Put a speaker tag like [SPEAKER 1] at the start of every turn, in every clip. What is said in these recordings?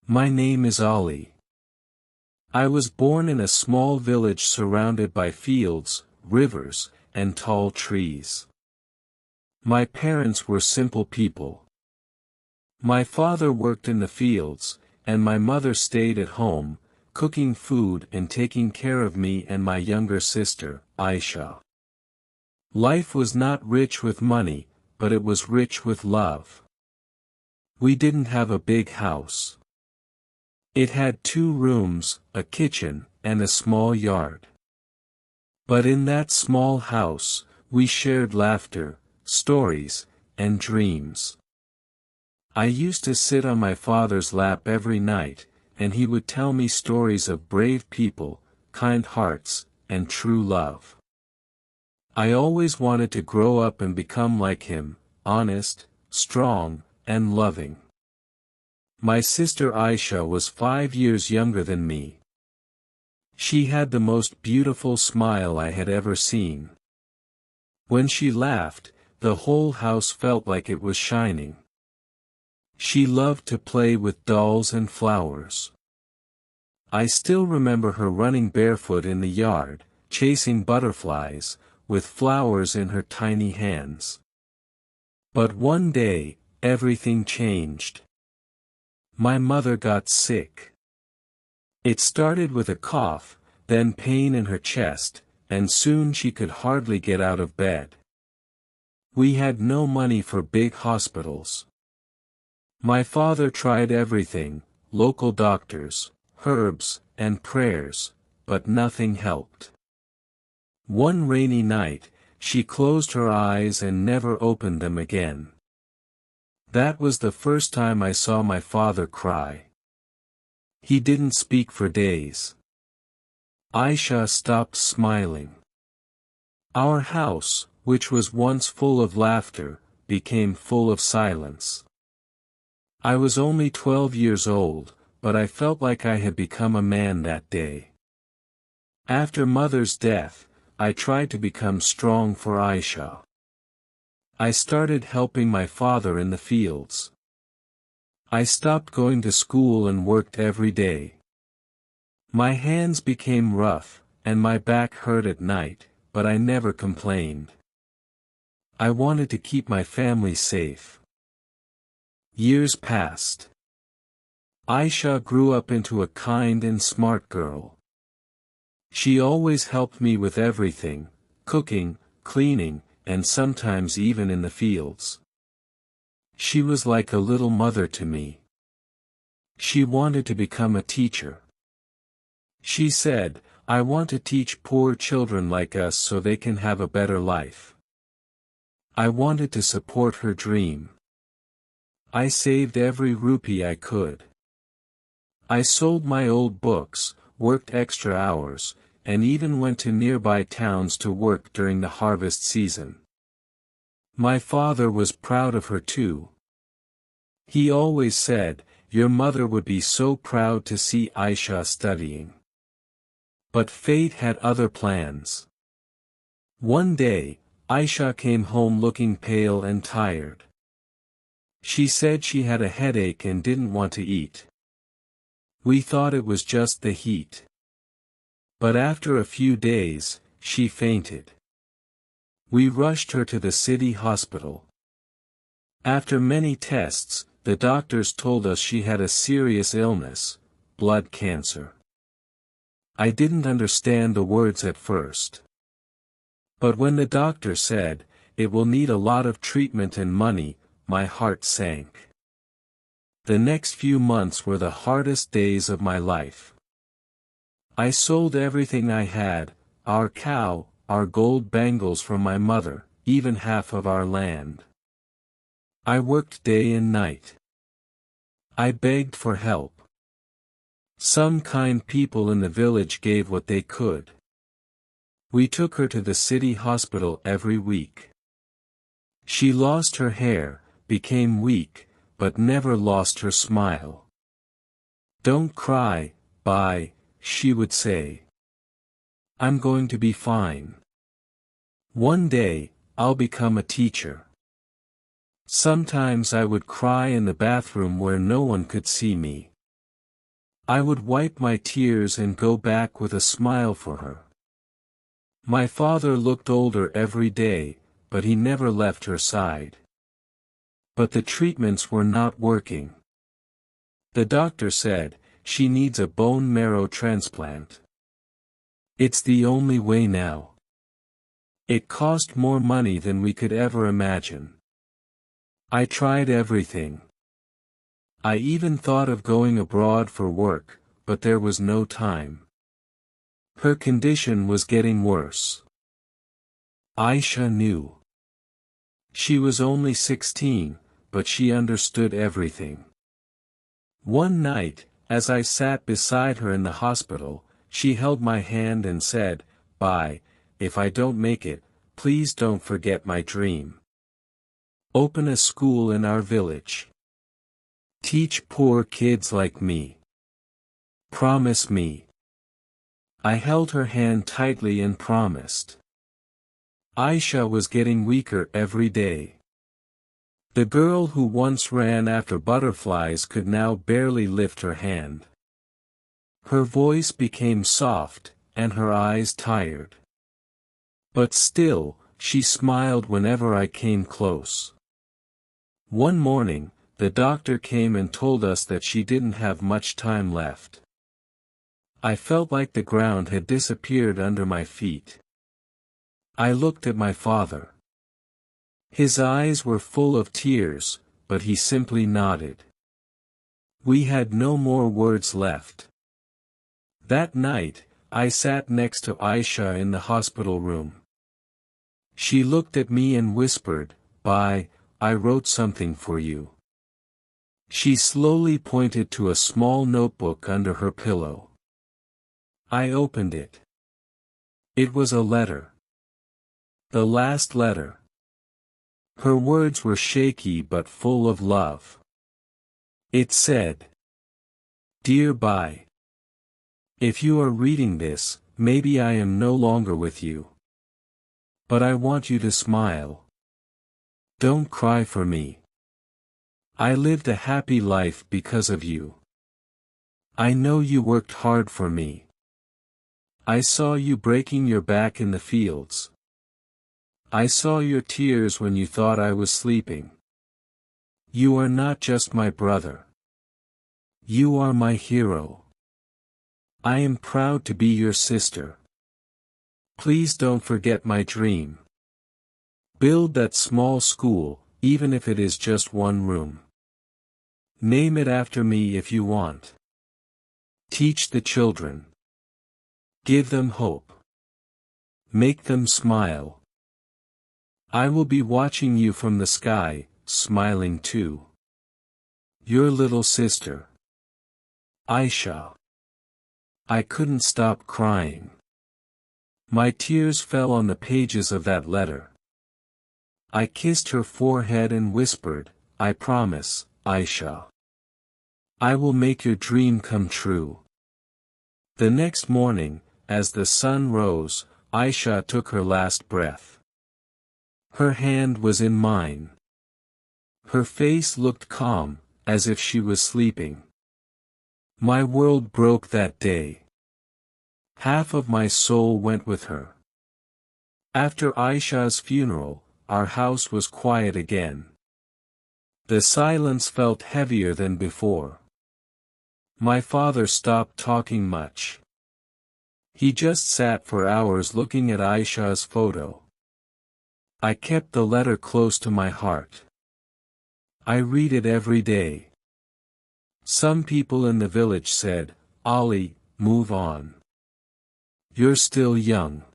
[SPEAKER 1] My name is Ali. I was born in a small village surrounded by fields, rivers, and tall trees. My parents were simple people. My father worked in the fields, and my mother stayed at home, cooking food and taking care of me and my younger sister, Aisha. Life was not rich with money, but it was rich with love. We didn't have a big house. It had 2 rooms, a kitchen, and a small yard. But in that small house, we shared laughter, stories, and dreams. I used to sit on my father's lap every night, and he would tell me stories of brave people, kind hearts, and true love. I always wanted to grow up and become like him, honest, strong, and loving. My sister Aisha was 5 years younger than me. She had the most beautiful smile I had ever seen. When she laughed, the whole house felt like it was shining. She loved to play with dolls and flowers. I still remember her running barefoot in the yard, chasing butterflies, with flowers in her tiny hands. But one day, everything changed. My mother got sick. It started with a cough, then pain in her chest, and soon she could hardly get out of bed. We had no money for big hospitals. My father tried everything, local doctors, herbs, and prayers, but nothing helped. One rainy night, she closed her eyes and never opened them again. That was the first time I saw my father cry. He didn't speak for days. Aisha stopped smiling. Our house, which was once full of laughter, became full of silence. I was only 12 years old, but I felt like I had become a man that day. After Mother's death, I tried to become strong for Aisha. I started helping my father in the fields. I stopped going to school and worked every day. My hands became rough, and my back hurt at night, but I never complained. I wanted to keep my family safe. Years passed. Aisha grew up into a kind and smart girl. She always helped me with everything, cooking, cleaning, and sometimes even in the fields. She was like a little mother to me. She wanted to become a teacher. She said, "I want to teach poor children like us so they can have a better life." I wanted to support her dream. I saved every rupee I could. I sold my old books, worked extra hours, and even went to nearby towns to work during the harvest season. My father was proud of her too. He always said, "Your mother would be so proud to see Aisha studying." But fate had other plans. One day, Aisha came home looking pale and tired. She said she had a headache and didn't want to eat. We thought it was just the heat. But after a few days, she fainted. We rushed her to the city hospital. After many tests, the doctors told us she had a serious illness, blood cancer. I didn't understand the words at first. But when the doctor said, "It will need a lot of treatment and money," my heart sank. The next few months were the hardest days of my life. I sold everything I had, our cow, our gold bangles from my mother, even half of our land. I worked day and night. I begged for help. Some kind people in the village gave what they could. We took her to the city hospital every week. She lost her hair, became weak, but never lost her smile. "Don't cry, bye," she would say. "I'm going to be fine. One day, I'll become a teacher." Sometimes I would cry in the bathroom where no one could see me. I would wipe my tears and go back with a smile for her. My father looked older every day, but he never left her side. But the treatments were not working. The doctor said, "She needs a bone marrow transplant. It's the only way now." It cost more money than we could ever imagine. I tried everything. I even thought of going abroad for work, but there was no time. Her condition was getting worse. Aisha knew. She was only 16, but she understood everything. One night, as I sat beside her in the hospital, she held my hand and said, "Bye, if I don't make it, please don't forget my dream. Open a school in our village. Teach poor kids like me. Promise me." I held her hand tightly and promised. Aisha was getting weaker every day. The girl who once ran after butterflies could now barely lift her hand. Her voice became soft, and her eyes tired. But still, she smiled whenever I came close. One morning, the doctor came and told us that she didn't have much time left. I felt like the ground had disappeared under my feet. I looked at my father. His eyes were full of tears, but he simply nodded. We had no more words left. That night, I sat next to Aisha in the hospital room. She looked at me and whispered, "Bye, I wrote something for you." She slowly pointed to a small notebook under her pillow. I opened it. It was a letter. The last letter. Her words were shaky but full of love. It said, "Dear Bai. If you are reading this, maybe I am no longer with you. But I want you to smile. Don't cry for me. I lived a happy life because of you. I know you worked hard for me. I saw you breaking your back in the fields. I saw your tears when you thought I was sleeping. You are not just my brother. You are my hero. I am proud to be your sister. Please don't forget my dream. Build that small school, even if it is just one room. Name it after me if you want. Teach the children. Give them hope. Make them smile. I will be watching you from the sky, smiling too. Your little sister. Aisha." I couldn't stop crying. My tears fell on the pages of that letter. I kissed her forehead and whispered, "I promise, Aisha. I will make your dream come true." The next morning, as the sun rose, Aisha took her last breath. Her hand was in mine. Her face looked calm, as if she was sleeping. My world broke that day. Half of my soul went with her. After Aisha's funeral, our house was quiet again. The silence felt heavier than before. My father stopped talking much. He just sat for hours looking at Aisha's photo. I kept the letter close to my heart. I read it every day. Some people in the village said, "Ali, move on. You're still young.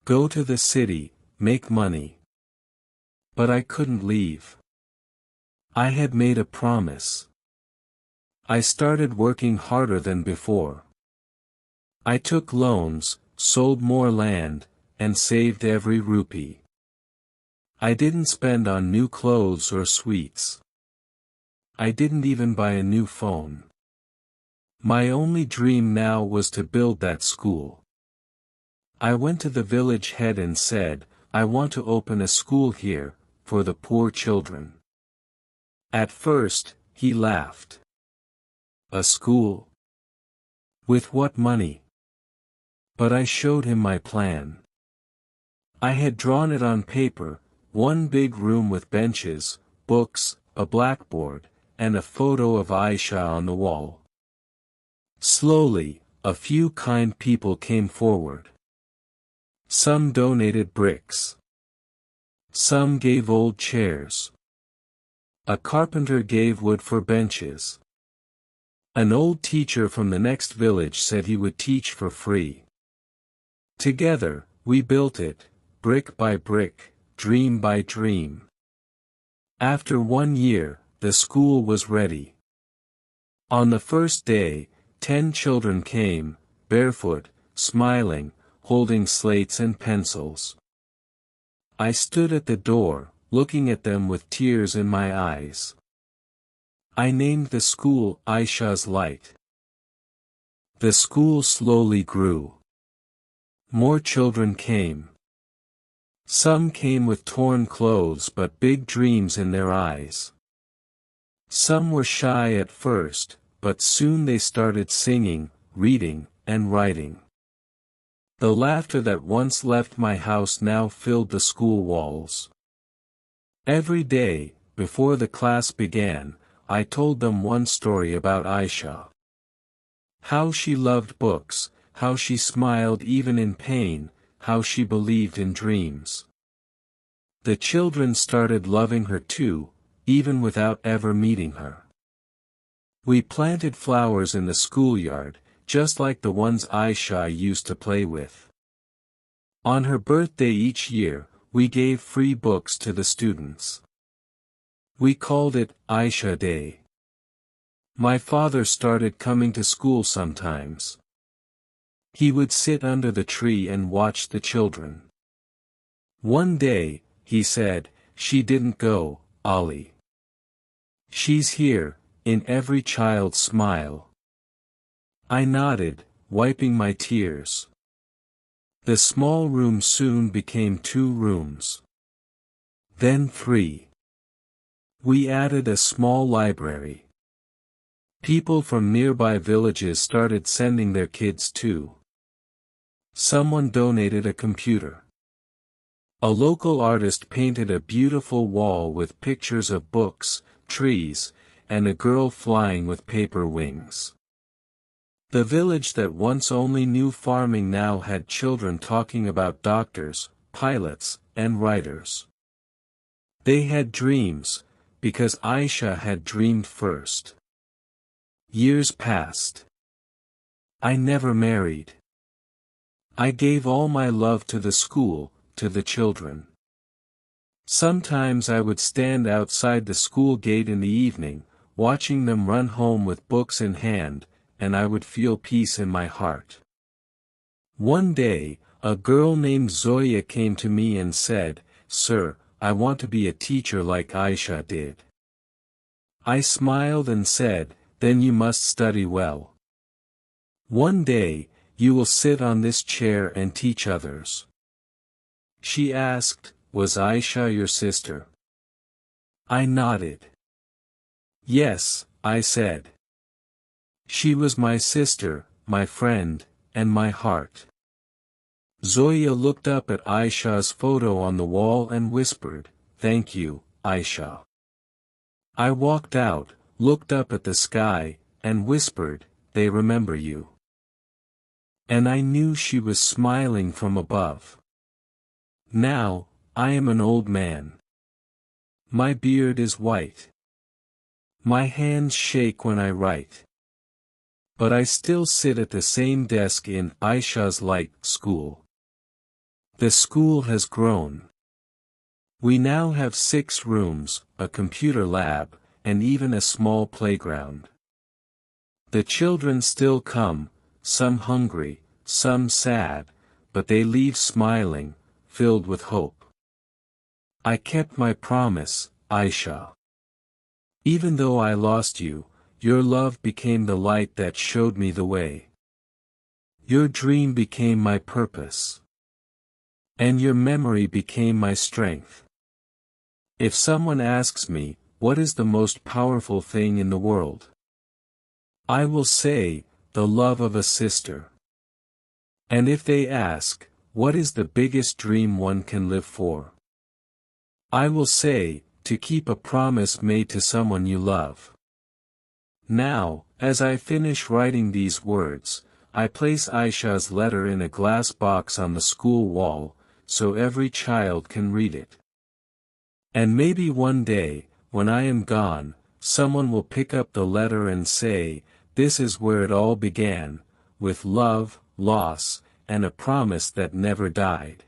[SPEAKER 1] Go to the city, make money." But I couldn't leave. I had made a promise. I started working harder than before. I took loans, sold more land, and saved every rupee. I didn't spend on new clothes or sweets. I didn't even buy a new phone. My only dream now was to build that school. I went to the village head and said, "I want to open a school here, for the poor children." At first, he laughed. "A school? With what money? But I showed him my plan. I had drawn it on paper, one big room with benches, books, a blackboard, and a photo of Aisha on the wall. Slowly, a few kind people came forward. Some donated bricks. Some gave old chairs. A carpenter gave wood for benches. An old teacher from the next village said he would teach for free. Together, we built it, brick by brick, dream by dream. After 1 year, the school was ready. On the first day, 10 children came, barefoot, smiling, holding slates and pencils. I stood at the door, looking at them with tears in my eyes. I named the school Aisha's Light. The school slowly grew. More children came. Some came with torn clothes but big dreams in their eyes. Some were shy at first, but soon they started singing, reading, and writing. The laughter that once left my house now filled the school walls. Every day, before the class began, I told them one story about Aisha. How she loved books, how she smiled even in pain, how she believed in dreams. The children started loving her too, even without ever meeting her. We planted flowers in the schoolyard, just like the ones Aisha used to play with. On her birthday each year, we gave free books to the students. We called it Aisha Day. My father started coming to school sometimes. He would sit under the tree and watch the children. One day, he said, "She didn't go, Ali. She's here, in every child's smile." I nodded, wiping my tears. The small room soon became 2 rooms. Then 3. We added a small library. People from nearby villages started sending their kids too. Someone donated a computer. A local artist painted a beautiful wall with pictures of books, trees, and a girl flying with paper wings. The village that once only knew farming now had children talking about doctors, pilots, and writers. They had dreams, because Aisha had dreamed first. Years passed. I never married. I gave all my love to the school, to the children. Sometimes I would stand outside the school gate in the evening, watching them run home with books in hand, and I would feel peace in my heart. One day, a girl named Zoya came to me and said, "Sir, I want to be a teacher like Aisha did." I smiled and said, "Then you must study well. One day, you will sit on this chair and teach others." She asked, "Was Aisha your sister?" I nodded. "Yes," I said. "She was my sister, my friend, and my heart." Zoya looked up at Aisha's photo on the wall and whispered, "Thank you, Aisha." I walked out, looked up at the sky, and whispered, "They remember you." And I knew she was smiling from above. Now, I am an old man. My beard is white. My hands shake when I write. But I still sit at the same desk in Aisha's Light school. The school has grown. We now have 6 rooms, a computer lab, and even a small playground. The children still come, some hungry, some sad, but they leave smiling, filled with hope. I kept my promise, Aisha. Even though I lost you, your love became the light that showed me the way. Your dream became my purpose. And your memory became my strength. If someone asks me, what is the most powerful thing in the world? I will say, the love of a sister. And if they ask, what is the biggest dream one can live for? I will say, to keep a promise made to someone you love. Now, as I finish writing these words, I place Aisha's letter in a glass box on the school wall, so every child can read it. And maybe one day, when I am gone, someone will pick up the letter and say, this is where it all began, with love, loss, and a promise that never died.